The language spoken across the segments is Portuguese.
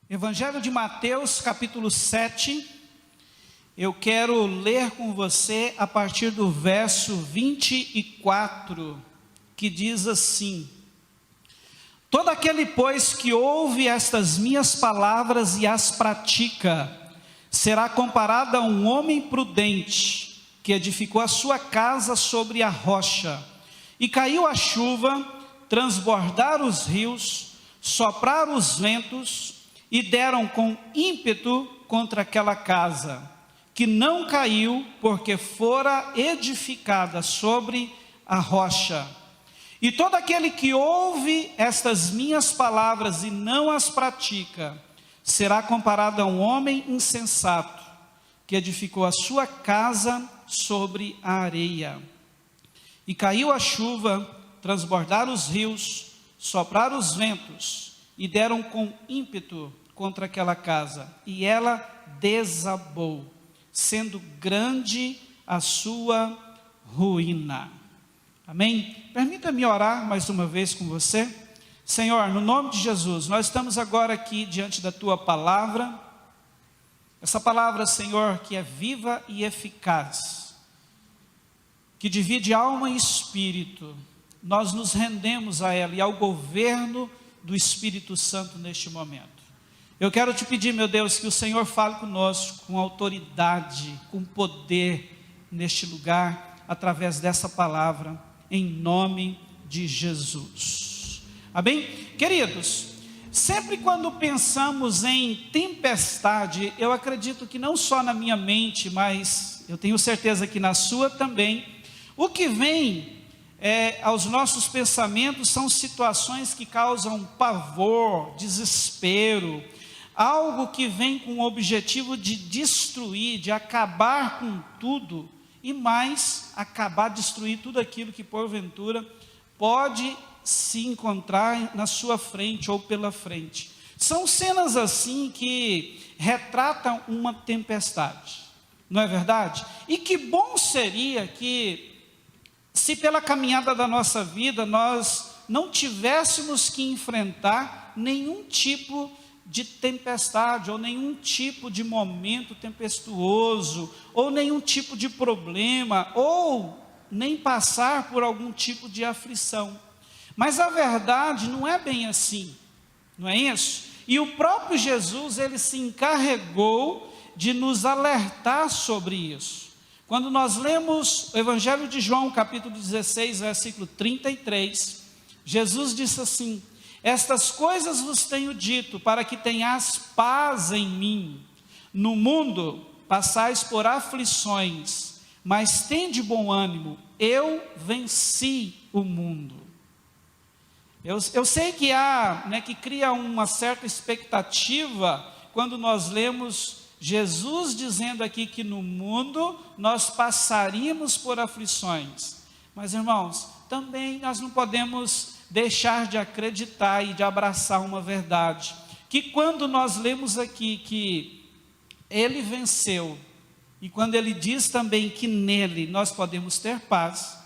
Evangelho de Mateus, capítulo 7, eu quero ler com você a partir do verso 24, que diz assim: Todo aquele, pois, que ouve estas minhas palavras e as pratica, será comparado a um homem prudente, que edificou a sua casa sobre a rocha, e caiu a chuva, transbordaram os rios, sopraram os ventos, e deram com ímpeto contra aquela casa, que não caiu, porque fora edificada sobre a rocha. E todo aquele que ouve estas minhas palavras e não as pratica, será comparado a um homem insensato, que edificou a sua casa sobre a areia. E caiu a chuva, transbordaram os rios, sopraram os ventos, e deram com ímpeto contra aquela casa, e ela desabou, sendo grande a sua ruína. Amém? Permita-me orar mais uma vez com você. Senhor, no nome de Jesus, nós estamos agora aqui diante da Tua palavra, essa palavra, Senhor, que é viva e eficaz, que divide alma e espírito. Nós nos rendemos a ela e ao governo do Espírito Santo neste momento. Eu quero te pedir, meu Deus, que o Senhor fale conosco com autoridade, com poder neste lugar, através dessa palavra, em nome de Jesus. Amém? Queridos, sempre quando pensamos em tempestade, eu acredito que não só na minha mente, mas eu tenho certeza que na sua também, o que vem aos nossos pensamentos são situações que causam pavor, desespero, algo que vem com o objetivo de destruir, de acabar com tudo, e mais, destruir tudo aquilo que porventura pode se encontrar na sua frente ou pela frente. São cenas assim que retratam uma tempestade, não é verdade? E que bom seria que, se pela caminhada da nossa vida nós não tivéssemos que enfrentar nenhum tipo de tempestade, ou nenhum tipo de momento tempestuoso, ou nenhum tipo de problema, ou nem passar por algum tipo de aflição. Mas a verdade não é bem assim, não é isso? E o próprio Jesus, ele se encarregou de nos alertar sobre isso. Quando nós lemos o Evangelho de João, capítulo 16, versículo 33, Jesus disse assim: Estas coisas vos tenho dito, para que tenhas paz em mim. No mundo passais por aflições, mas tende bom ânimo, eu venci o mundo. Eu sei que que cria uma certa expectativa, quando nós lemos Jesus dizendo aqui que no mundo nós passaríamos por aflições. Mas, irmãos, também nós não podemos deixar de acreditar e de abraçar uma verdade, que quando nós lemos aqui que Ele venceu, e quando Ele diz também que nele nós podemos ter paz,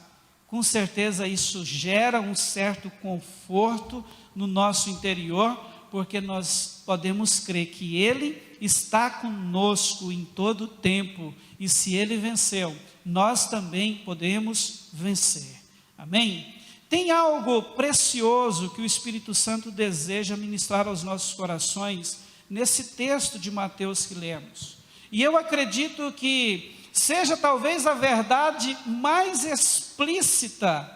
com certeza isso gera um certo conforto no nosso interior, porque nós podemos crer que Ele está conosco em todo o tempo, e se Ele venceu, nós também podemos vencer. Amém? Tem algo precioso que o Espírito Santo deseja ministrar aos nossos corações nesse texto de Mateus que lemos. E eu acredito que seja talvez a verdade mais explícita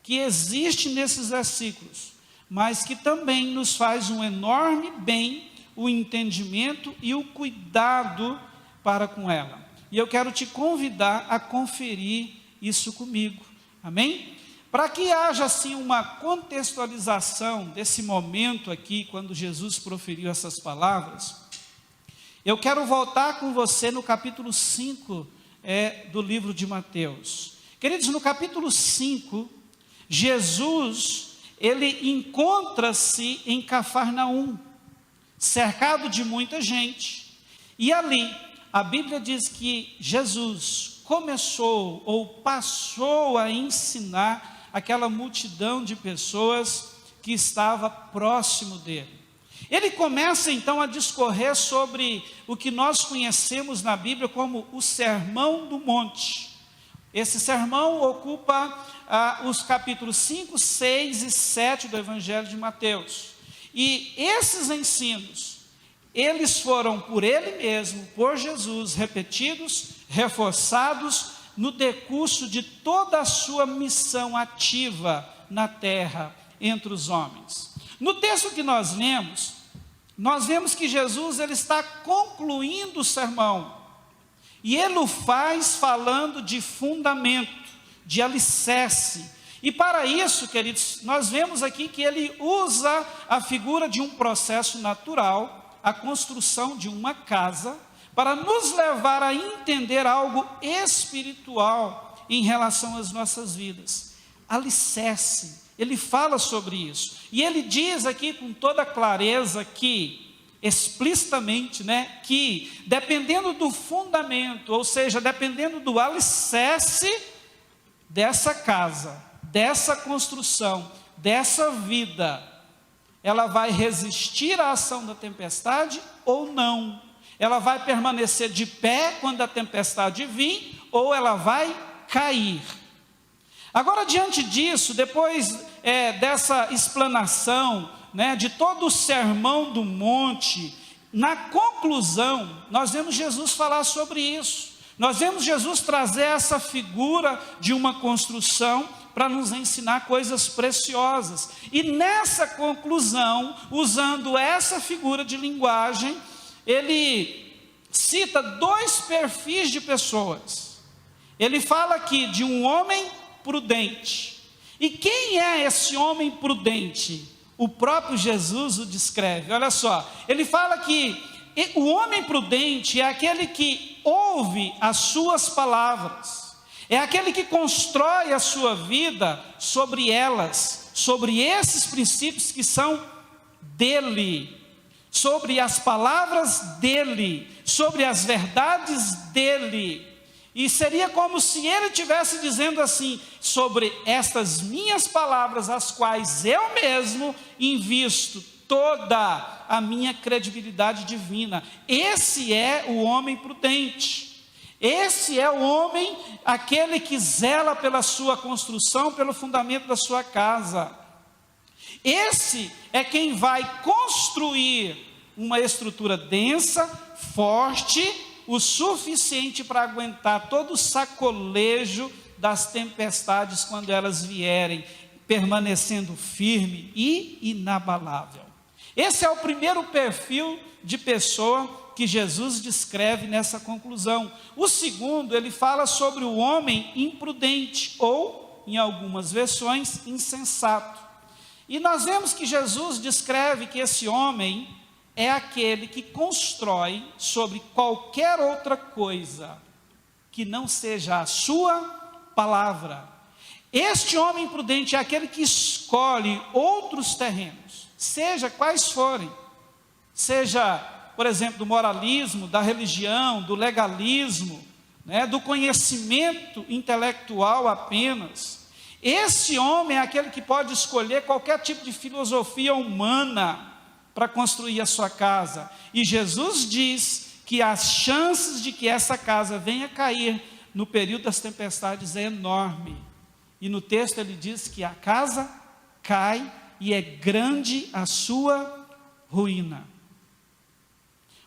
que existe nesses versículos, mas que também nos faz um enorme bem o entendimento e o cuidado para com ela. E eu quero te convidar a conferir isso comigo. Amém? Para que haja assim uma contextualização desse momento aqui, quando Jesus proferiu essas palavras, eu quero voltar com você no capítulo 5 do livro de Mateus. Queridos, no capítulo 5, Jesus, ele encontra-se em Cafarnaum. cercado de muita gente. E ali, a Bíblia diz que Jesus começou ou passou a ensinar aquela multidão de pessoas que estava próximo dele. Ele começa então a discorrer sobre o que nós conhecemos na Bíblia como o Sermão do Monte. Esse sermão ocupa os capítulos 5, 6 e 7 do Evangelho de Mateus. E esses ensinos, eles foram por ele mesmo, por Jesus, repetidos, reforçados no decurso de toda a sua missão ativa na terra, entre os homens. No texto que nós lemos, nós vemos que Jesus ele está concluindo o sermão, e ele o faz falando de fundamento, de alicerce. E para isso, queridos, nós vemos aqui que ele usa a figura de um processo natural, a construção de uma casa, para nos levar a entender algo espiritual em relação às nossas vidas. Alicerce, ele fala sobre isso. E ele diz aqui com toda clareza que, explicitamente, que dependendo do fundamento, ou seja, dependendo do alicerce dessa casa, dessa construção, dessa vida, ela vai resistir à ação da tempestade ou não. Ela vai permanecer de pé quando a tempestade vir, ou ela vai cair. Agora, diante disso, depois dessa explanação, de todo o sermão do monte, na conclusão, nós vemos Jesus falar sobre isso. Nós vemos Jesus trazer essa figura de uma construção para nos ensinar coisas preciosas. E nessa conclusão, usando essa figura de linguagem, ele cita dois perfis de pessoas. Ele fala aqui de um homem prudente. E quem é esse homem prudente? O próprio Jesus o descreve. Olha só, ele fala que o homem prudente é aquele que ouve as suas palavras, é aquele que constrói a sua vida sobre elas, sobre esses princípios que são dele, sobre as palavras dele, sobre as verdades dele. E seria como se ele estivesse dizendo assim: sobre estas minhas palavras, as quais eu mesmo invisto toda a minha credibilidade divina. Esse é o homem prudente. Esse é o homem, aquele que zela pela sua construção, pelo fundamento da sua casa. Esse é quem vai construir uma estrutura densa, forte, o suficiente para aguentar todo o sacolejo das tempestades quando elas vierem, permanecendo firme e inabalável. Esse é o primeiro perfil de pessoa que Jesus descreve nessa conclusão. O segundo, ele fala sobre o homem imprudente, ou, em algumas versões, insensato. E nós vemos que Jesus descreve que esse homem é aquele que constrói sobre qualquer outra coisa que não seja a sua palavra. Este homem prudente é aquele que escolhe outros terrenos, seja quais forem, seja, por exemplo, do moralismo, da religião, do legalismo, do conhecimento intelectual apenas. Esse homem é aquele que pode escolher qualquer tipo de filosofia humana para construir a sua casa. E Jesus diz que as chances de que essa casa venha cair no período das tempestades é enorme. E no texto ele diz que a casa cai e é grande a sua ruína.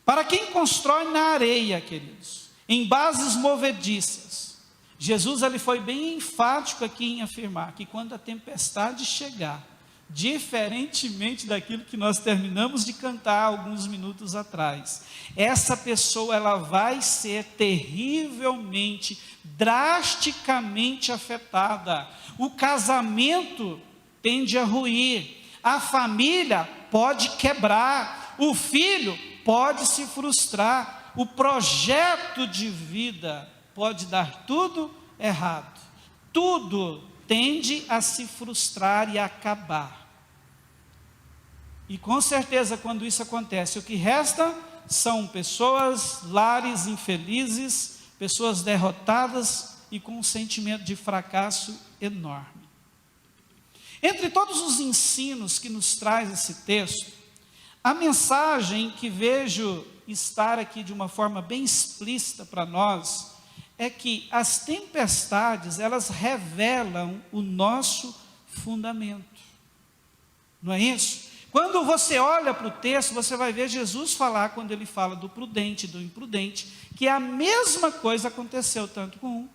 Para quem constrói na areia, queridos, em bases movediças, Jesus ele foi bem enfático aqui em afirmar que quando a tempestade chegar, diferentemente daquilo que nós terminamos de cantar alguns minutos atrás, essa pessoa ela vai ser terrivelmente, drasticamente afetada. O casamento tende a ruir, a família pode quebrar, o filho pode se frustrar, o projeto de vida pode dar tudo errado, tudo tende a se frustrar e a acabar. E com certeza, quando isso acontece, o que resta são pessoas, lares infelizes, pessoas derrotadas e com um sentimento de fracasso enorme. Entre todos os ensinos que nos traz esse texto, a mensagem que vejo estar aqui de uma forma bem explícita para nós, é que as tempestades, elas revelam o nosso fundamento. Não é isso? Quando você olha para o texto, você vai ver Jesus falar, quando ele fala do prudente e do imprudente, que a mesma coisa aconteceu tanto com um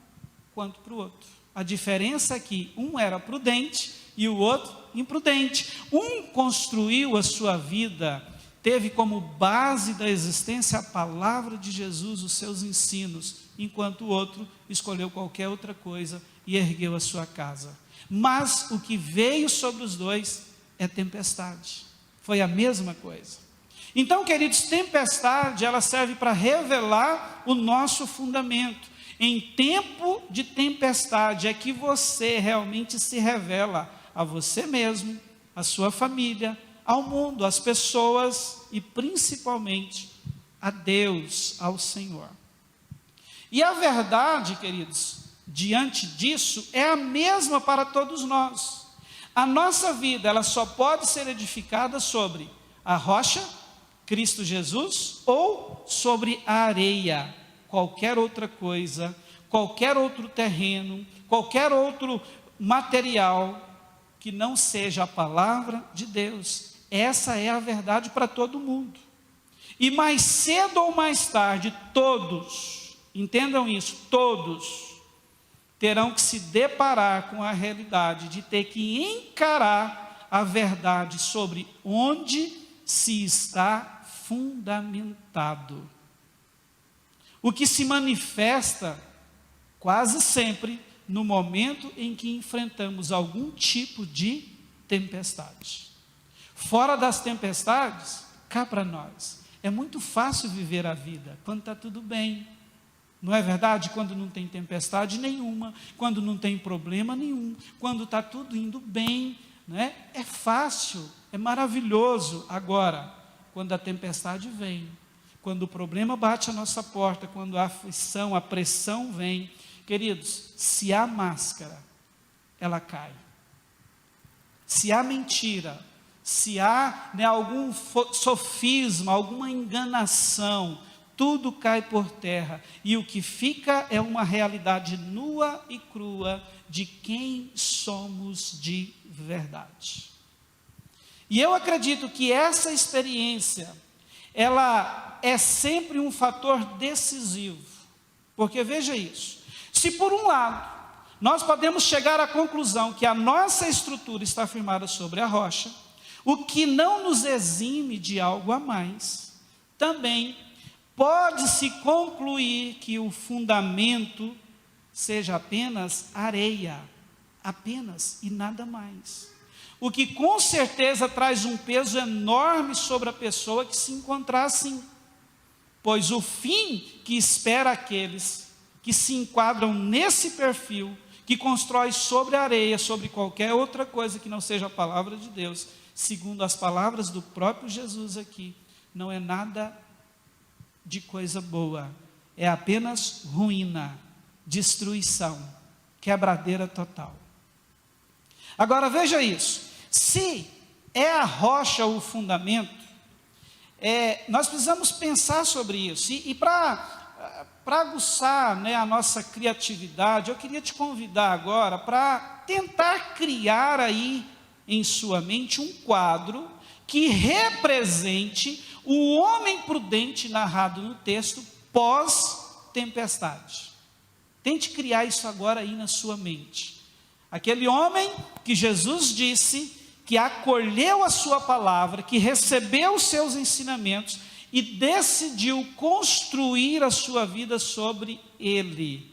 quanto para o outro. A diferença é que um era prudente e o outro imprudente. Um construiu a sua vida, teve como base da existência a palavra de Jesus, os seus ensinos, enquanto o outro escolheu qualquer outra coisa e ergueu a sua casa. Mas o que veio sobre os dois é tempestade. Foi a mesma coisa. Então, queridos, tempestade, ela serve para revelar o nosso fundamento. Em tempo de tempestade é que você realmente se revela a você mesmo, a sua família, ao mundo, às pessoas e principalmente a Deus, ao Senhor. E a verdade, queridos, diante disso, é a mesma para todos nós. A nossa vida, ela só pode ser edificada sobre a rocha, Cristo Jesus, ou sobre a areia, qualquer outra coisa, qualquer outro terreno, qualquer outro material que não seja a palavra de Deus. Essa é a verdade para todo mundo. E mais cedo ou mais tarde, todos, entendam isso, todos terão que se deparar com a realidade de ter que encarar a verdade sobre onde se está fundamentado. O que se manifesta quase sempre no momento em que enfrentamos algum tipo de tempestade. Fora das tempestades, cá para nós, é muito fácil viver a vida quando está tudo bem. Não é verdade? Quando não tem tempestade nenhuma, quando não tem problema nenhum, quando está tudo indo bem, né? É fácil, é maravilhoso. Agora, quando a tempestade vem, quando o problema bate à nossa porta, quando a aflição, a pressão vem, queridos, se há máscara, ela cai. Se há mentira, se há, né, algum sofisma, alguma enganação, tudo cai por terra, e o que fica é uma realidade nua e crua de quem somos de verdade. E eu acredito que essa experiência, ela é sempre um fator decisivo, porque veja isso, se por um lado, nós podemos chegar à conclusão que a nossa estrutura está firmada sobre a rocha, o que não nos exime de algo a mais, também pode-se concluir que o fundamento seja apenas areia, apenas e nada mais. O que com certeza traz um peso enorme sobre a pessoa que se encontrar assim, pois o fim que espera aqueles que se enquadram nesse perfil, que constrói sobre a areia, sobre qualquer outra coisa que não seja a palavra de Deus, segundo as palavras do próprio Jesus aqui, não é nada de coisa boa, é apenas ruína, destruição, quebradeira total. Agora veja isso, se é a rocha o fundamento, nós precisamos pensar sobre isso, e para aguçar, né, a nossa criatividade, eu queria te convidar agora para tentar criar aí em sua mente um quadro que represente o homem prudente narrado no texto pós-tempestade. Tente criar isso agora aí na sua mente. Aquele homem que Jesus disse que acolheu a sua palavra, que recebeu os seus ensinamentos e decidiu construir a sua vida sobre ele.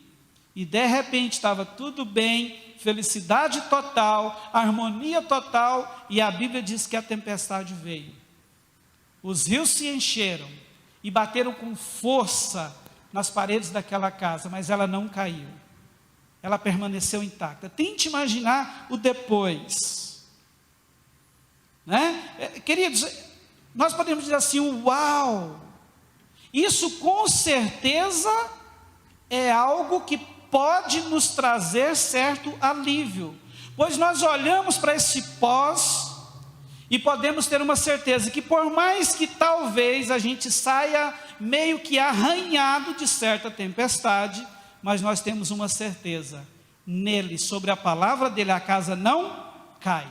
E de repente estava tudo bem, felicidade total, harmonia total, e a Bíblia diz que a tempestade veio. Os rios se encheram e bateram com força nas paredes daquela casa, mas ela não caiu. Ela permaneceu intacta. Tente imaginar o depois. né? Queridos, nós podemos dizer assim, uau, isso com certeza é algo que pode nos trazer certo alívio, pois nós olhamos para esse pós e podemos ter uma certeza que por mais que talvez a gente saia meio que arranhado de certa tempestade, mas nós temos uma certeza, nele, sobre a palavra dele, a casa não cai.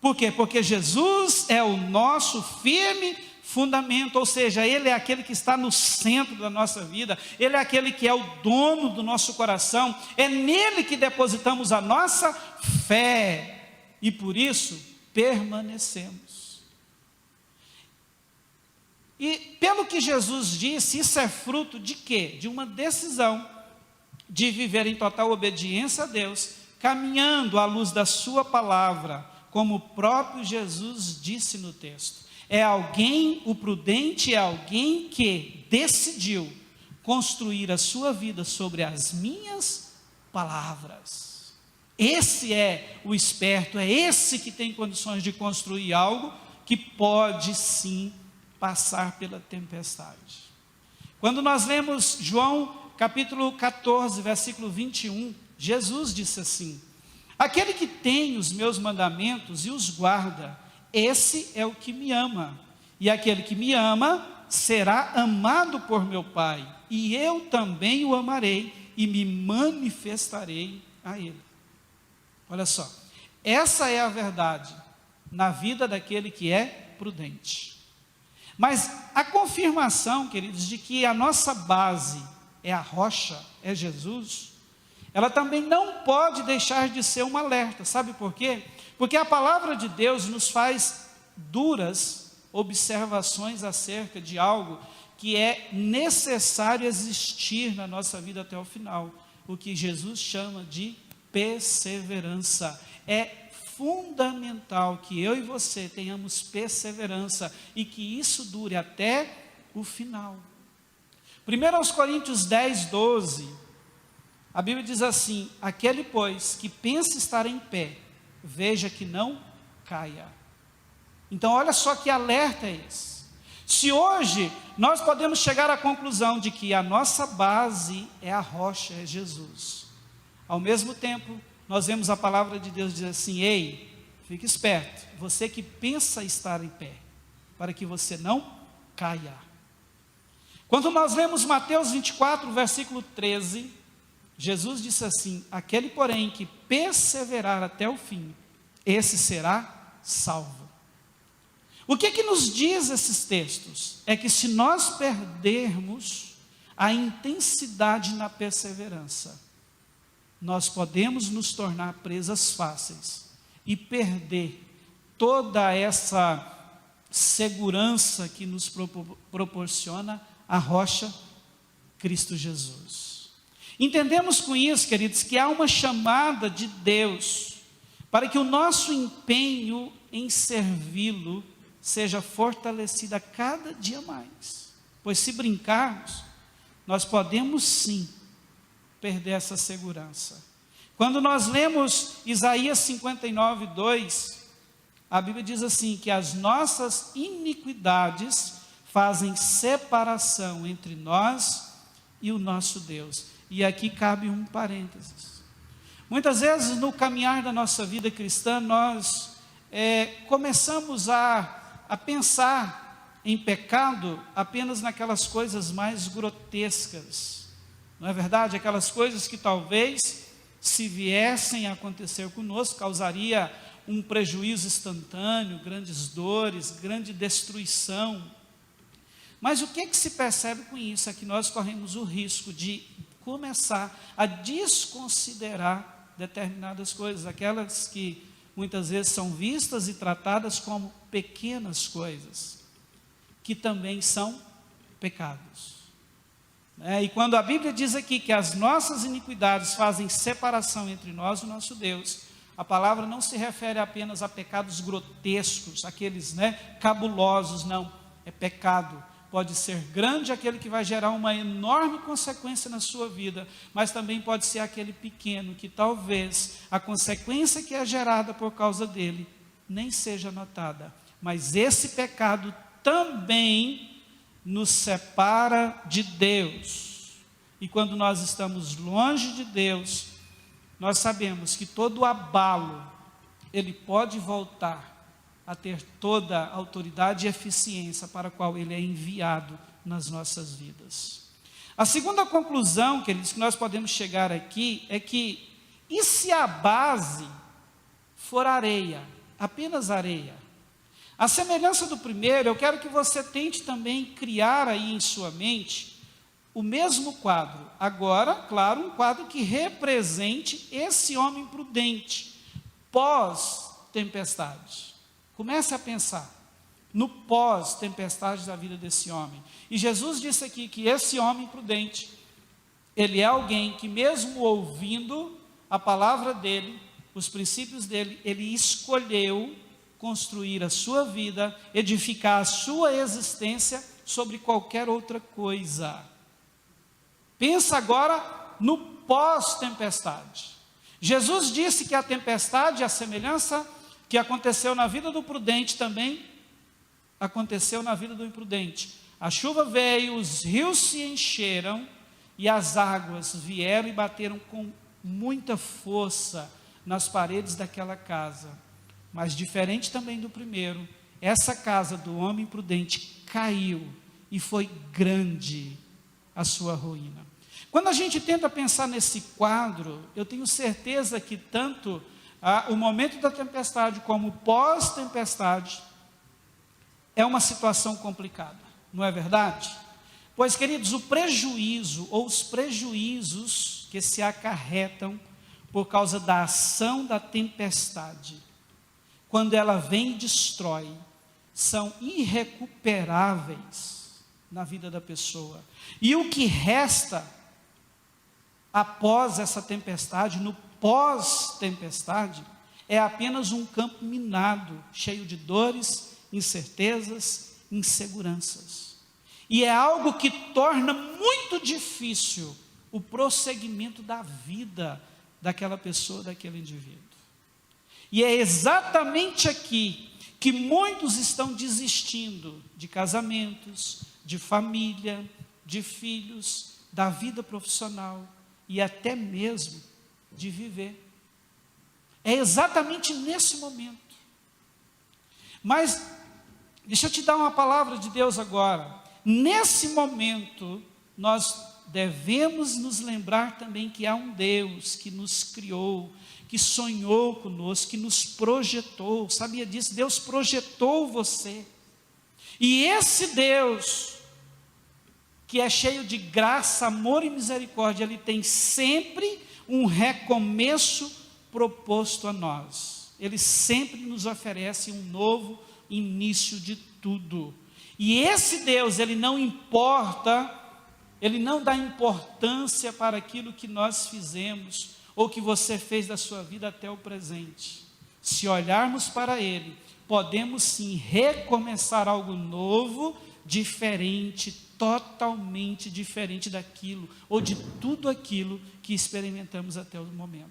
Por quê? Porque Jesus é o nosso firme fundamento, ou seja, Ele é aquele que está no centro da nossa vida, Ele é aquele que é o dono do nosso coração, é nele que depositamos a nossa fé, e por isso permanecemos. E pelo que Jesus disse, isso é fruto de quê? De uma decisão de viver em total obediência a Deus, caminhando à luz da sua palavra, como o próprio Jesus disse no texto. É alguém, o prudente é alguém que decidiu construir a sua vida sobre as minhas palavras. Esse é o esperto, é esse que tem condições de construir algo que pode sim passar pela tempestade. Quando nós lemos João capítulo 14, versículo 21, Jesus disse assim: aquele que tem os meus mandamentos e os guarda, esse é o que me ama, e aquele que me ama será amado por meu Pai, e eu também o amarei e me manifestarei a ele. Olha só, essa é a verdade na vida daquele que é prudente. Mas a confirmação, queridos, de que a nossa base é a rocha, é Jesus, ela também não pode deixar de ser um alerta. Sabe por quê? Porque a palavra de Deus nos faz duras observações acerca de algo que é necessário existir na nossa vida até o final, o que Jesus chama de perseverança. É fundamental que eu e você tenhamos perseverança e que isso dure até o final. 1 Coríntios 10, 12, a Bíblia diz assim: aquele, pois, que pensa estar em pé, veja que não caia. Então olha só que alerta é esse. Se hoje nós podemos chegar à conclusão de que a nossa base é a rocha, é Jesus, ao mesmo tempo nós vemos a palavra de Deus dizer assim: ei, fique esperto, você que pensa estar em pé, para que você não caia. Quando nós lemos Mateus 24, versículo 13, Jesus disse assim: aquele, porém, que perseverar até o fim, esse será salvo. O que nos diz esses textos? É que se nós perdermos a intensidade na perseverança, nós podemos nos tornar presas fáceis e perder toda essa segurança que nos proporciona a rocha Cristo Jesus. Entendemos com isso, queridos, que há uma chamada de Deus para que o nosso empenho em servi-lo seja fortalecido a cada dia mais, pois se brincarmos, nós podemos sim perder essa segurança. Quando nós lemos Isaías 59, 2, a Bíblia diz assim, que as nossas iniquidades fazem separação entre nós e o nosso Deus. E aqui cabe um parênteses. Muitas vezes no caminhar da nossa vida cristã, nós começamos a pensar em pecado apenas naquelas coisas mais grotescas, não é verdade? Aquelas coisas que talvez, se viessem a acontecer conosco, causaria um prejuízo instantâneo, grandes dores, grande destruição. Mas o que se percebe com isso? É que nós corremos o risco de começar a desconsiderar determinadas coisas, aquelas que muitas vezes são vistas e tratadas como pequenas coisas, que também são pecados. E quando a Bíblia diz aqui que as nossas iniquidades fazem separação entre nós e o nosso Deus, a palavra não se refere apenas a pecados grotescos, aqueles cabulosos, não, é pecado. Pode ser grande aquele que vai gerar uma enorme consequência na sua vida, mas também pode ser aquele pequeno que talvez a consequência que é gerada por causa dele nem seja notada. Mas esse pecado também nos separa de Deus. E quando nós estamos longe de Deus, nós sabemos que todo abalo, ele pode voltar a ter toda a autoridade e eficiência para a qual ele é enviado nas nossas vidas. A segunda conclusão, queridos, que nós podemos chegar aqui, é que, e se a base for areia, apenas areia? A semelhança do primeiro, eu quero que você tente também criar aí em sua mente o mesmo quadro. Agora, claro, um quadro que represente esse homem prudente, pós-tempestade. Comece a pensar no pós-tempestade da vida desse homem. E Jesus disse aqui que esse homem prudente, ele é alguém que mesmo ouvindo a palavra dele, os princípios dele, ele escolheu construir a sua vida, edificar a sua existência sobre qualquer outra coisa. Pensa agora no pós-tempestade. Jesus disse que a tempestade, a semelhança que aconteceu na vida do prudente, também aconteceu na vida do imprudente. A chuva veio, os rios se encheram e as águas vieram e bateram com muita força nas paredes daquela casa. Mas diferente também do primeiro, essa casa do homem prudente caiu e foi grande a sua ruína. Quando a gente tenta pensar nesse quadro, eu tenho certeza que tanto o momento da tempestade como o pós-tempestade é uma situação complicada, não é verdade? Pois, queridos, o prejuízo ou os prejuízos que se acarretam por causa da ação da tempestade, quando ela vem e destrói, são irrecuperáveis na vida da pessoa. E o que resta após essa tempestade, no pós-tempestade, é apenas um campo minado, cheio de dores, incertezas, inseguranças. E é algo que torna muito difícil o prosseguimento da vida daquela pessoa, daquele indivíduo. E é exatamente aqui que muitos estão desistindo de casamentos, de família, de filhos, da vida profissional e até mesmo de viver. É exatamente nesse momento. Mas, deixa eu te dar uma palavra de Deus agora. Nesse momento, nós devemos nos lembrar também que há um Deus que nos criou, que sonhou conosco, que nos projetou. Sabia disso? Deus projetou você. E esse Deus, que é cheio de graça, amor e misericórdia, Ele tem sempre um recomeço proposto a nós. Ele sempre nos oferece um novo início de tudo. E esse Deus, Ele não importa, Ele não dá importância para aquilo que nós fizemos, ou que você fez da sua vida até o presente. Se olharmos para Ele, podemos sim recomeçar algo novo, diferente, totalmente diferente daquilo, ou de tudo aquilo que experimentamos até o momento.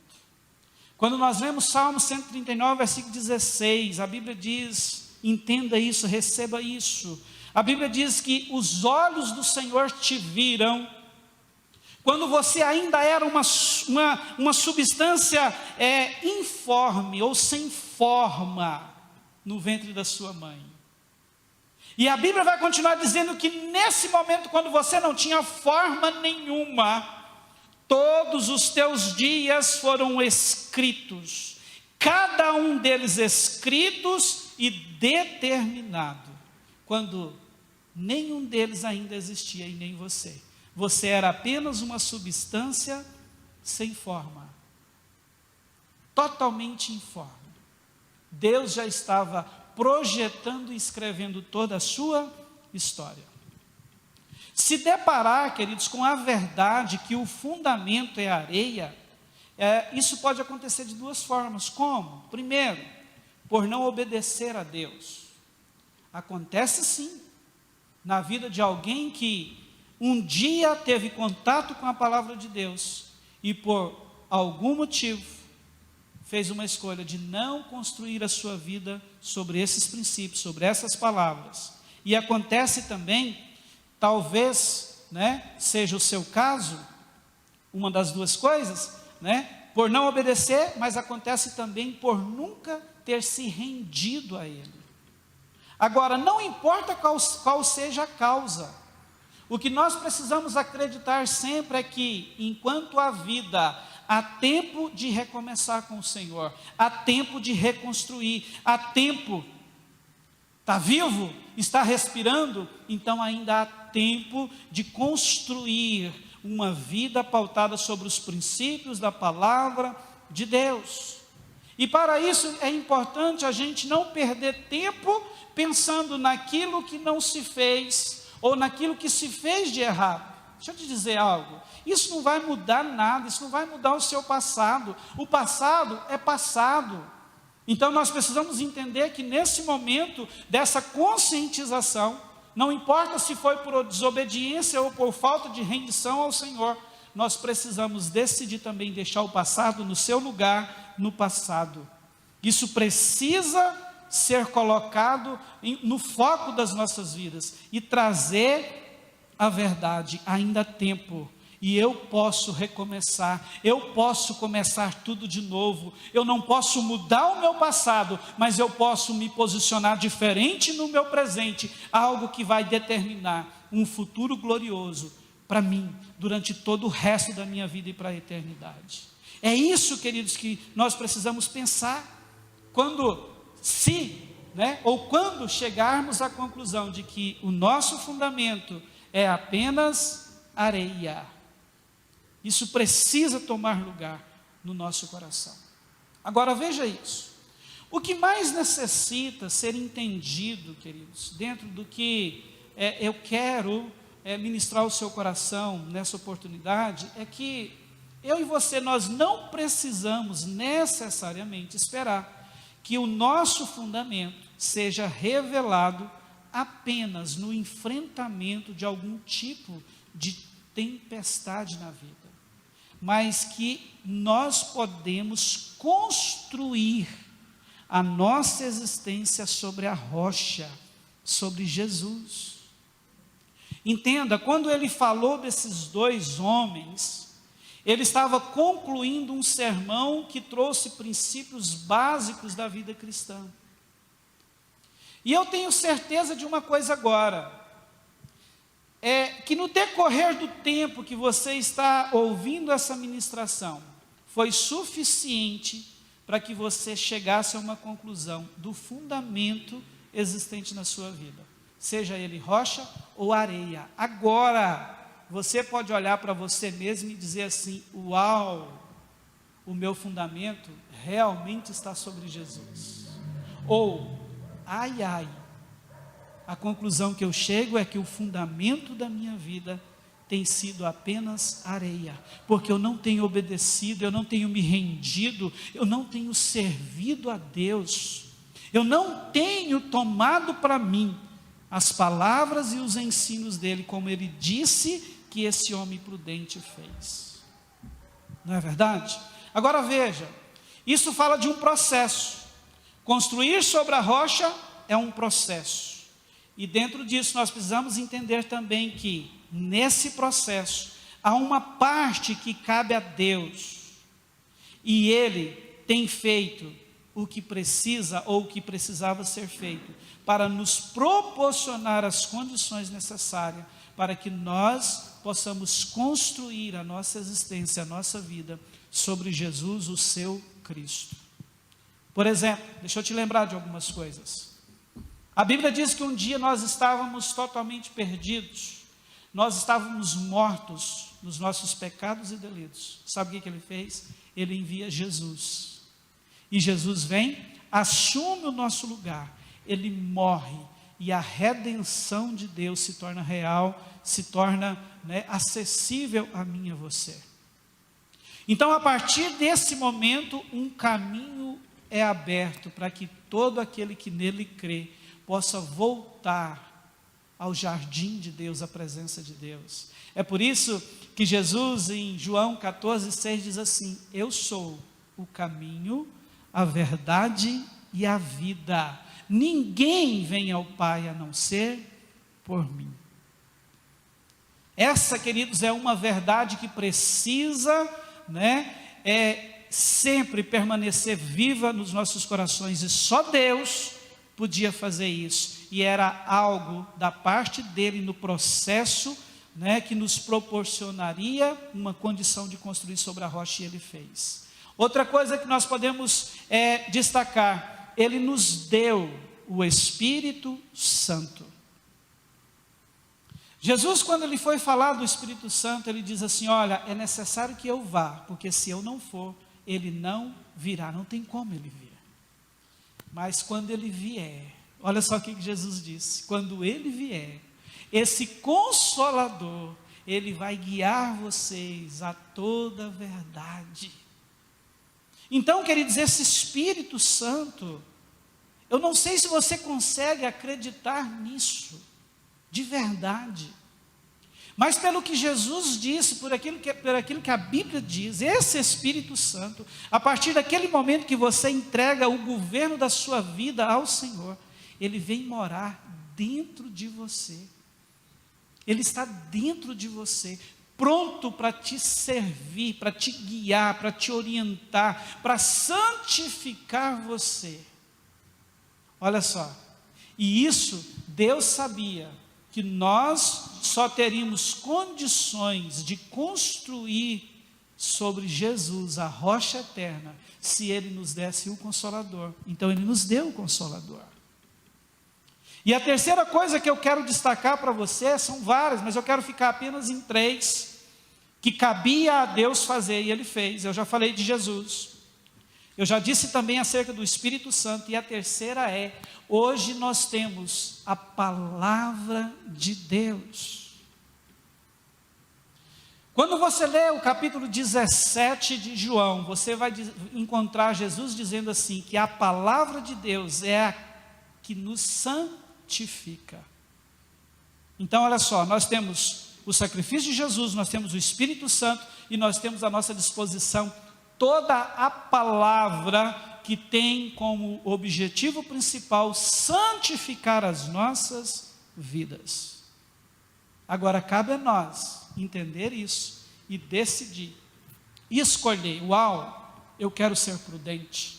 Quando nós lemos Salmo 139, versículo 16, a Bíblia diz, entenda isso, receba isso. A Bíblia diz que os olhos do Senhor te viram, quando você ainda era uma substância informe ou sem forma no ventre da sua mãe. E a Bíblia vai continuar dizendo que nesse momento, quando você não tinha forma nenhuma, todos os teus dias foram escritos, cada um deles escritos e determinado, quando nenhum deles ainda existia e nem você. Você era apenas uma substância sem forma, totalmente informe. Deus já estava projetando e escrevendo toda a sua história. Se deparar, queridos, com a verdade que o fundamento é a areia, isso pode acontecer de duas formas. Como? Primeiro, por não obedecer a Deus. Acontece sim, na vida de alguém que um dia teve contato com a palavra de Deus e por algum motivo fez uma escolha de não construir a sua vida sobre esses princípios, sobre essas palavras. E acontece também, talvez, seja o seu caso, uma das duas coisas, por não obedecer, mas acontece também por nunca ter se rendido a Ele. Agora, não importa qual seja a causa, o que nós precisamos acreditar sempre é que, enquanto há vida, há tempo de recomeçar com o Senhor, há tempo de reconstruir, há tempo, está vivo, está respirando, então ainda há tempo de construir uma vida pautada sobre os princípios da palavra de Deus. E para isso é importante a gente não perder tempo pensando naquilo que não se fez, ou naquilo que se fez de errado. Deixa eu te dizer algo, isso não vai mudar nada, isso não vai mudar o seu passado. O passado é passado. Então nós precisamos entender que nesse momento dessa conscientização, não importa se foi por desobediência ou por falta de rendição ao Senhor, nós precisamos decidir também deixar o passado no seu lugar, no passado. Isso precisa ser colocado no foco das nossas vidas e trazer a verdade. Ainda há tempo e eu posso recomeçar, eu posso começar tudo de novo. Eu não posso mudar o meu passado, mas eu posso me posicionar diferente no meu presente, algo que vai determinar um futuro glorioso para mim, durante todo o resto da minha vida e para a eternidade. É isso, queridos, que nós precisamos pensar, quando chegarmos à conclusão de que o nosso fundamento é apenas areia. Isso precisa tomar lugar no nosso coração. Agora veja isso, o que mais necessita ser entendido, queridos, dentro do que eu quero ministrar ao seu coração nessa oportunidade, é que eu e você, nós não precisamos necessariamente esperar que o nosso fundamento seja revelado apenas no enfrentamento de algum tipo de tempestade na vida, mas que nós podemos construir a nossa existência sobre a rocha, sobre Jesus. Entenda, quando ele falou desses dois homens, ele estava concluindo um sermão que trouxe princípios básicos da vida cristã. E eu tenho certeza de uma coisa agora, que no decorrer do tempo que você está ouvindo essa ministração, foi suficiente para que você chegasse a uma conclusão do fundamento existente na sua vida, seja ele rocha ou areia. Agora, você pode olhar para você mesmo e dizer assim: uau, o meu fundamento realmente está sobre Jesus. Ou, ai, ai, a conclusão que eu chego é que o fundamento da minha vida tem sido apenas areia, porque eu não tenho obedecido, eu não tenho me rendido, eu não tenho servido a Deus, eu não tenho tomado para mim as palavras e os ensinos dele, como ele disse que esse homem prudente fez. Não é verdade? Agora veja, isso fala de um processo. Construir sobre a rocha é um processo. E dentro disso nós precisamos entender também que, nesse processo, há uma parte que cabe a Deus. E Ele tem feito o que precisa ou o que precisava ser feito, para nos proporcionar as condições necessárias, para que nós possamos construir a nossa existência, a nossa vida, sobre Jesus, o seu Cristo. Por exemplo, deixa eu te lembrar de algumas coisas. A Bíblia diz que um dia nós estávamos totalmente perdidos, nós estávamos mortos nos nossos pecados e delitos. Sabe o que ele fez? Ele envia Jesus, e Jesus vem, assume o nosso lugar, ele morre, e a redenção de Deus se torna real, se torna acessível a mim e a você. Então, a partir desse momento, um caminho é aberto para que todo aquele que nele crê possa voltar ao jardim de Deus, à presença de Deus. É por isso que Jesus, em João 14,6, diz assim: eu sou o caminho, a verdade e a vida. Ninguém vem ao Pai a não ser por mim. Essa, queridos, é uma verdade que precisa, sempre permanecer viva nos nossos corações, e só Deus podia fazer isso, e era algo da parte dele no processo, que nos proporcionaria uma condição de construir sobre a rocha, e ele fez. Outra coisa que nós podemos destacar, ele nos deu o Espírito Santo. Jesus, quando ele foi falar do Espírito Santo, ele diz assim: olha, é necessário que eu vá, porque se eu não for, ele não virá, não tem como ele vir. Mas quando ele vier, olha só o que Jesus disse: quando ele vier, esse Consolador, ele vai guiar vocês a toda a verdade. Então, queridos, esse Espírito Santo, eu não sei se você consegue acreditar nisso, de verdade, mas pelo que Jesus disse, por aquilo que a Bíblia diz, esse Espírito Santo, a partir daquele momento que você entrega o governo da sua vida ao Senhor, ele vem morar dentro de você, ele está dentro de você, pronto para te servir, para te guiar, para te orientar, para santificar você. Olha só, e isso Deus sabia que nós só teríamos condições de construir sobre Jesus, a rocha eterna, se Ele nos desse o Consolador. Então Ele nos deu o Consolador. E a terceira coisa que eu quero destacar para você, são várias, mas eu quero ficar apenas em 3, que cabia a Deus fazer, e Ele fez. Eu já falei de Jesus, eu já disse também acerca do Espírito Santo, e a terceira hoje nós temos a palavra de Deus. Quando você lê o capítulo 17 de João, você vai encontrar Jesus dizendo assim, que a palavra de Deus é a que nos santifica. Então olha só, nós temos o sacrifício de Jesus, nós temos o Espírito Santo, e nós temos à nossa disposição toda a palavra que tem como objetivo principal santificar as nossas vidas. Agora cabe a nós entender isso e decidir, e escolher: eu quero ser prudente.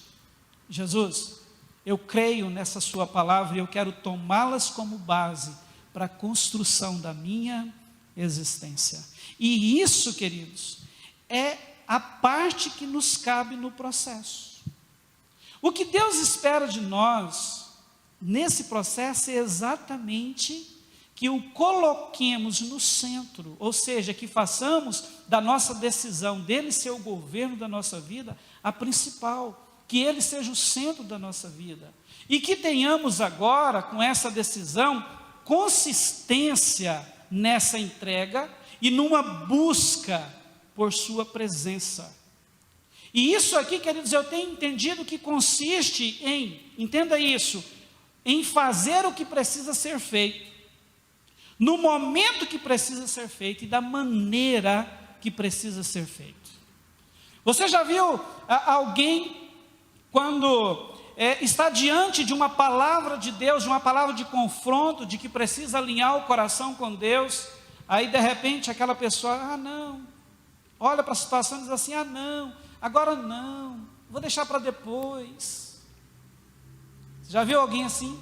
Jesus, eu creio nessa sua palavra e eu quero tomá-las como base para a construção da minha existência. E isso, queridos, é a parte que nos cabe no processo. O que Deus espera de nós, nesse processo, é exatamente que o coloquemos no centro, ou seja, que façamos da nossa decisão, dele ser o governo da nossa vida, a principal, que ele seja o centro da nossa vida, e que tenhamos agora, com essa decisão, consistência nessa entrega, e numa busca por sua presença. E isso aqui, queridos, eu tenho entendido que consiste em, entenda isso, em fazer o que precisa ser feito, no momento que precisa ser feito, e da maneira que precisa ser feito. Você já viu alguém, quando está diante de uma palavra de Deus, de uma palavra de confronto, de que precisa alinhar o coração com Deus, aí de repente aquela pessoa, não, olha para a situação e diz assim, não, agora não, vou deixar para depois. Você já viu alguém assim?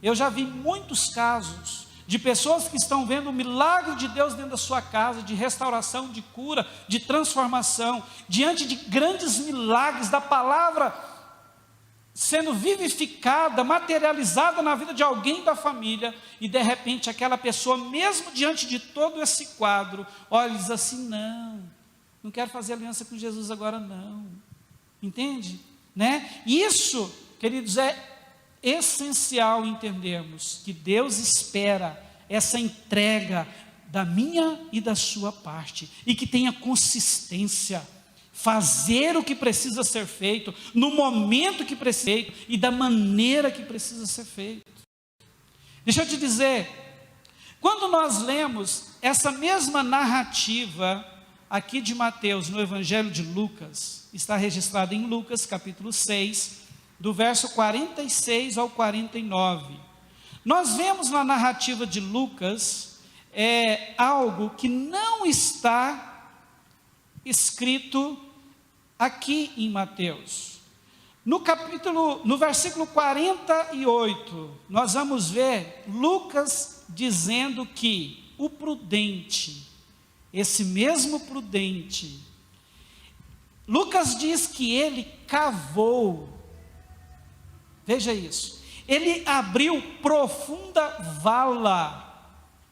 Eu já vi muitos casos de pessoas que estão vendo o milagre de Deus dentro da sua casa, de restauração, de cura, de transformação, diante de grandes milagres da palavra sendo vivificada, materializada na vida de alguém da família, e de repente aquela pessoa, mesmo diante de todo esse quadro, olha e diz assim, não quero fazer aliança com Jesus agora não, entende? Isso, queridos, é essencial entendermos que Deus espera essa entrega da minha e da sua parte, e que tenha consistência, fazer o que precisa ser feito, no momento que precisa ser feito, e da maneira que precisa ser feito. Deixa eu te dizer, quando nós lemos essa mesma narrativa aqui de Mateus, no Evangelho de Lucas, está registrado em Lucas, capítulo 6, do verso 46 ao 49. Nós vemos na narrativa de Lucas, algo que não está escrito aqui em Mateus. No versículo 48, nós vamos ver Lucas dizendo que o prudente, esse mesmo prudente, Lucas diz que ele cavou, veja isso, ele abriu profunda vala,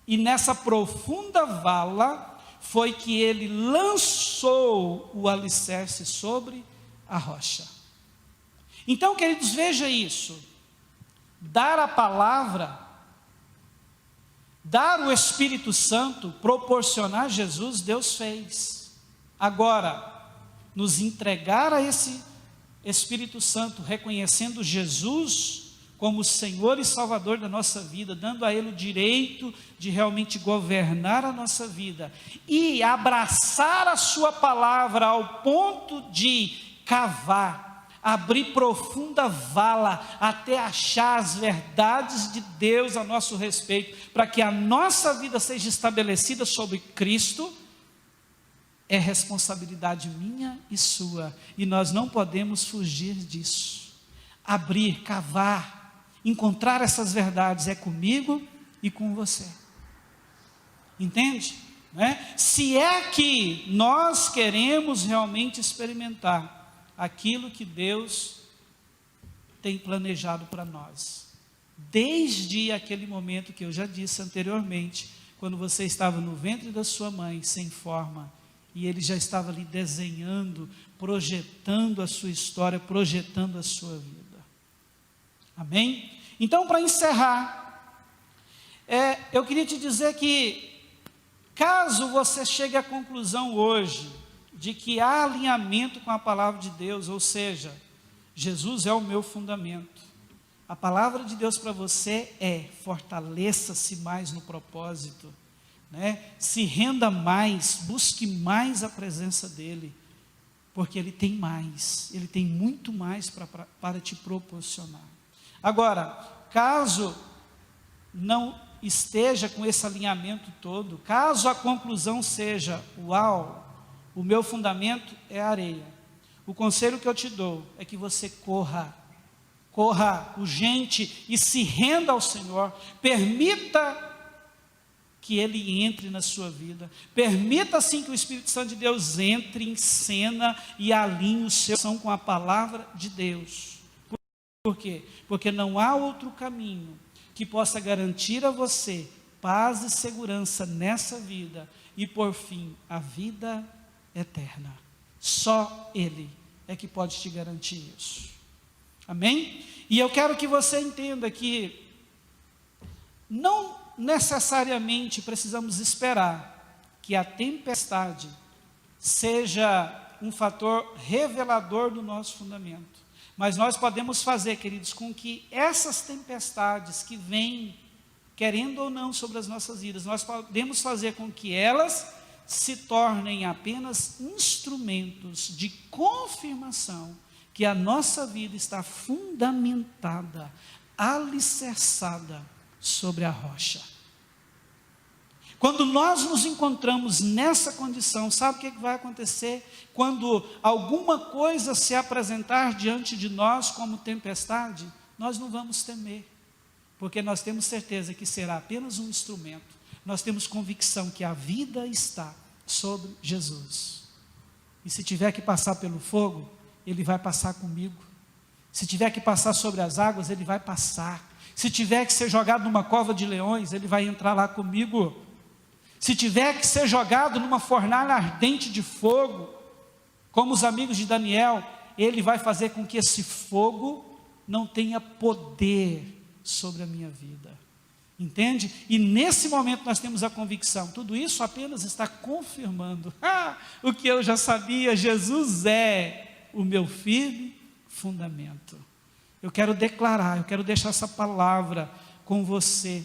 e nessa profunda vala foi que ele lançou o alicerce sobre a rocha. Então, queridos, veja isso, dar a palavra, dar o Espírito Santo, proporcionar Jesus, Deus fez. Agora, nos entregar a esse Espírito Santo, reconhecendo Jesus como Senhor e Salvador da nossa vida, dando a Ele o direito de realmente governar a nossa vida, e abraçar a sua palavra ao ponto de cavar, abrir profunda vala, até achar as verdades de Deus a nosso respeito, para que a nossa vida seja estabelecida sobre Cristo, é responsabilidade minha e sua, e nós não podemos fugir disso. Abrir, cavar, encontrar essas verdades é comigo e com você, entende? Se é que nós queremos realmente experimentar aquilo que Deus tem planejado para nós, desde aquele momento que eu já disse anteriormente, quando você estava no ventre da sua mãe, sem forma, e Ele já estava ali desenhando, projetando a sua história, projetando a sua vida. Amém? Então, para encerrar, eu queria te dizer que, caso você chegue à conclusão hoje, de que há alinhamento com a palavra de Deus, ou seja, Jesus é o meu fundamento, a palavra de Deus para você fortaleça-se mais no propósito, se renda mais, busque mais a presença dEle, porque Ele tem mais, Ele tem muito mais para te proporcionar. Agora, caso não esteja com esse alinhamento todo, caso a conclusão seja, uau, o meu fundamento é a areia, o conselho que eu te dou é que você corra urgente e se renda ao Senhor, permita que Ele entre na sua vida, permita assim que o Espírito Santo de Deus entre em cena e alinhe o seu coração com a palavra de Deus. Por quê? Porque não há outro caminho que possa garantir a você paz e segurança nessa vida e por fim a vida eterna. Só Ele é que pode te garantir isso. Amém? E eu quero que você entenda que não necessariamente precisamos esperar que a tempestade seja um fator revelador do nosso fundamento. Mas nós podemos fazer, queridos, com que essas tempestades que vêm, querendo ou não, sobre as nossas vidas, nós podemos fazer com que elas se tornem apenas instrumentos de confirmação que a nossa vida está fundamentada, alicerçada sobre a rocha. Quando nós nos encontramos nessa condição, sabe o que vai acontecer? Quando alguma coisa se apresentar diante de nós como tempestade, nós não vamos temer, porque nós temos certeza que será apenas um instrumento. Nós temos convicção que a vida está sobre Jesus. E se tiver que passar pelo fogo, Ele vai passar comigo. Se tiver que passar sobre as águas, Ele vai passar. Se tiver que ser jogado numa cova de leões, Ele vai entrar lá comigo. Se tiver que ser jogado numa fornalha ardente de fogo, como os amigos de Daniel, Ele vai fazer com que esse fogo não tenha poder sobre a minha vida. Entende? E nesse momento nós temos a convicção, tudo isso apenas está confirmando o que eu já sabia, Jesus é o meu firme fundamento. Eu quero declarar, eu quero deixar essa palavra com você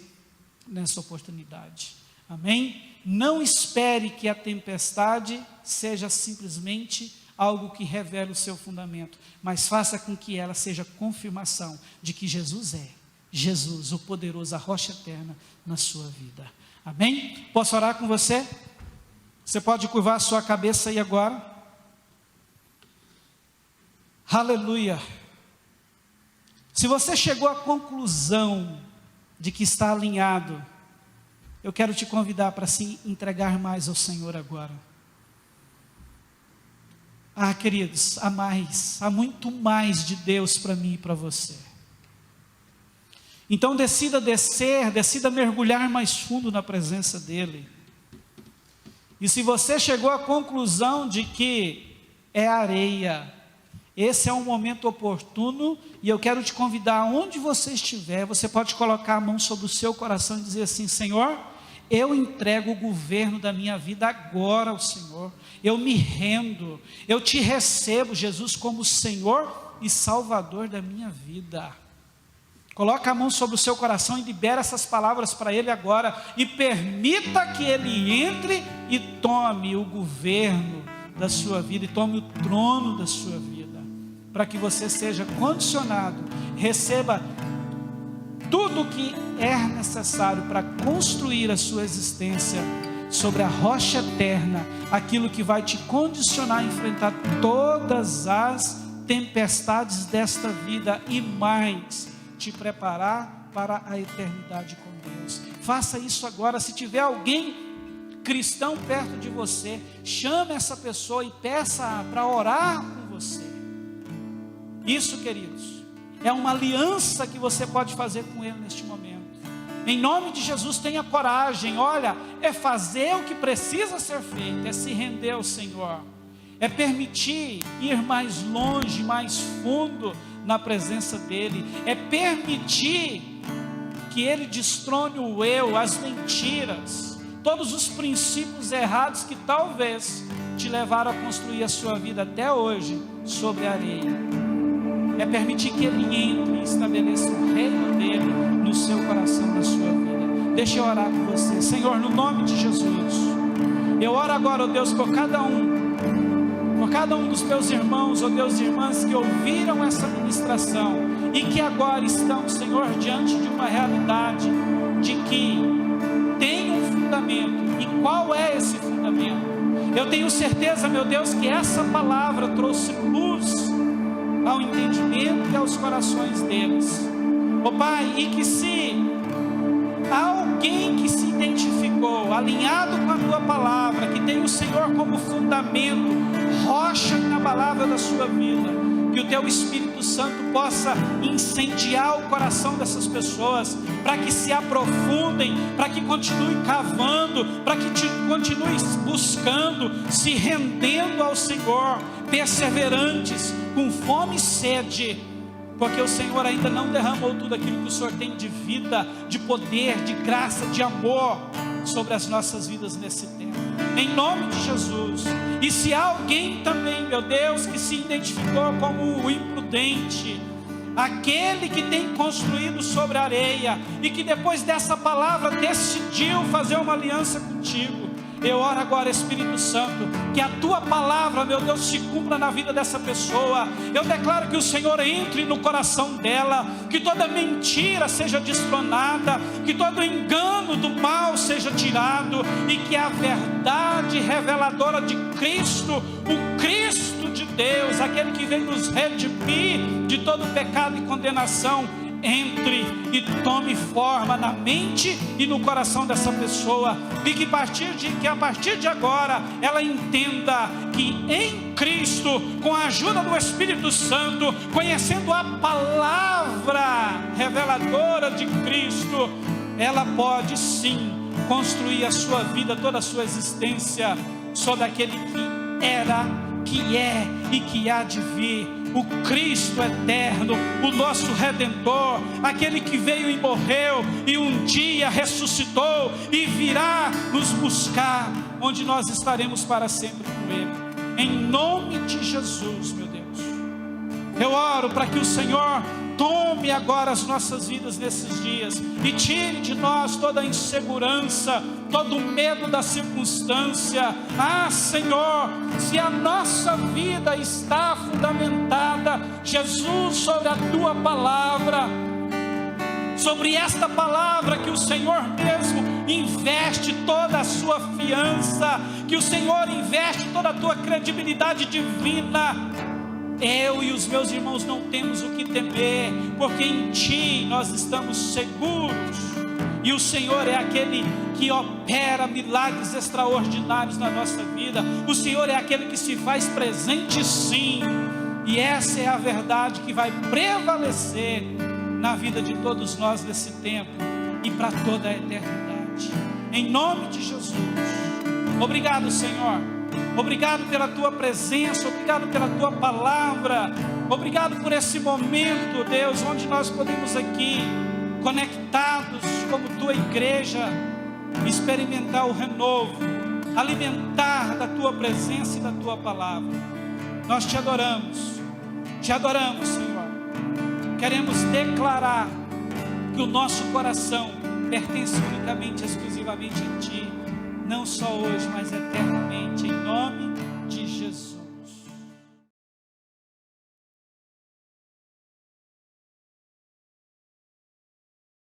nessa oportunidade. Amém? Não espere que a tempestade seja simplesmente algo que revele o seu fundamento, mas faça com que ela seja confirmação de que Jesus é Jesus, o poderoso, a rocha eterna na sua vida. Amém? Posso orar com você? Você pode curvar a sua cabeça aí agora. Aleluia. Se você chegou à conclusão de que está alinhado, eu quero te convidar para se entregar mais ao Senhor agora. Queridos, há mais, há muito mais de Deus para mim e para você. Então decida descer, decida mergulhar mais fundo na presença dEle. E se você chegou à conclusão de que é areia, esse é um momento oportuno, e eu quero te convidar, onde você estiver, você pode colocar a mão sobre o seu coração e dizer assim: Senhor, eu entrego o governo da minha vida agora ao Senhor, eu me rendo, eu te recebo, Jesus, como Senhor e Salvador da minha vida. Coloca a mão sobre o seu coração e libera essas palavras para Ele agora, e permita que Ele entre e tome o governo da sua vida, e tome o trono da sua vida, para que você seja condicionado, receba tudo o que é necessário para construir a sua existência sobre a rocha eterna, aquilo que vai te condicionar a enfrentar todas as tempestades desta vida e mais, te preparar para a eternidade com Deus. Faça isso agora. Se tiver alguém cristão perto de você, chame essa pessoa e peça para orar com você. Isso, queridos, é uma aliança que você pode fazer com Ele neste momento. Em nome de Jesus, tenha coragem. Olha, é fazer o que precisa ser feito, é se render ao Senhor, é permitir ir mais longe, mais fundo na presença dEle, é permitir que Ele destrone o eu, as mentiras, todos os princípios errados que talvez te levaram a construir a sua vida até hoje sobre a areia. É permitir que Ele entre e estabeleça o reino dEle no seu coração, na sua vida. Deixa eu orar com você. Senhor, no nome de Jesus, eu oro agora, ó Deus, por cada um dos teus irmãos, ó Deus e irmãs, que ouviram essa ministração e que agora estão, Senhor, diante de uma realidade de que tem um fundamento. E qual é esse fundamento? Eu tenho certeza, meu Deus, que essa palavra trouxe luz ao entendimento e aos corações deles, ó Pai, e que se alguém que se identificou, alinhado com a Tua palavra, que tem o Senhor como fundamento, rocha inabalável da sua vida, que o Teu Espírito Santo possa incendiar o coração dessas pessoas, para que se aprofundem, para que continuem cavando, para que continuem buscando, se rendendo ao Senhor, perseverantes, com fome e sede, porque o Senhor ainda não derramou tudo aquilo que o Senhor tem de vida, de poder, de graça, de amor sobre as nossas vidas nesse tempo, em nome de Jesus. E se há alguém também, meu Deus, que se identificou como o imprudente, aquele que tem construído sobre a areia e que depois dessa palavra decidiu fazer uma aliança contigo, eu oro agora, Espírito Santo, que a Tua palavra, meu Deus, se cumpra na vida dessa pessoa. Eu declaro que o Senhor entre no coração dela, que toda mentira seja destronada, que todo engano do mal seja tirado, e que a verdade reveladora de Cristo, o Cristo de Deus, aquele que vem nos redimir de todo pecado e condenação, entre e tome forma na mente e no coração dessa pessoa, e que a partir de agora ela entenda que em Cristo, com a ajuda do Espírito Santo, conhecendo a palavra reveladora de Cristo, ela pode sim construir a sua vida, toda a sua existência sobre aquele que era, que é e que há de vir, o Cristo eterno, o nosso Redentor, aquele que veio e morreu e um dia ressuscitou e virá nos buscar, onde nós estaremos para sempre com Ele. Em nome de Jesus, meu Deus, eu oro para que o Senhor tome agora as nossas vidas nesses dias e tire de nós toda a insegurança, todo medo da circunstância. Ah, Senhor, se a nossa vida está fundamentada, Jesus, sobre a tua palavra, sobre esta palavra que o Senhor mesmo investe toda a sua fiança, que o Senhor investe toda a tua credibilidade divina, eu e os meus irmãos não temos o que temer, porque em Ti nós estamos seguros. E o Senhor é aquele que opera milagres extraordinários na nossa vida. O Senhor é aquele que se faz presente, sim. E essa é a verdade que vai prevalecer na vida de todos nós nesse tempo e para toda a eternidade. Em nome de Jesus. Obrigado, Senhor. Obrigado pela tua presença, obrigado pela tua palavra, obrigado por esse momento, Deus, onde nós podemos aqui, conectados como tua igreja, experimentar o renovo, alimentar da tua presença e da tua palavra. Nós te adoramos, Senhor. Queremos declarar que o nosso coração pertence unicamente, exclusivamente a Ti, não só hoje, mas eternamente.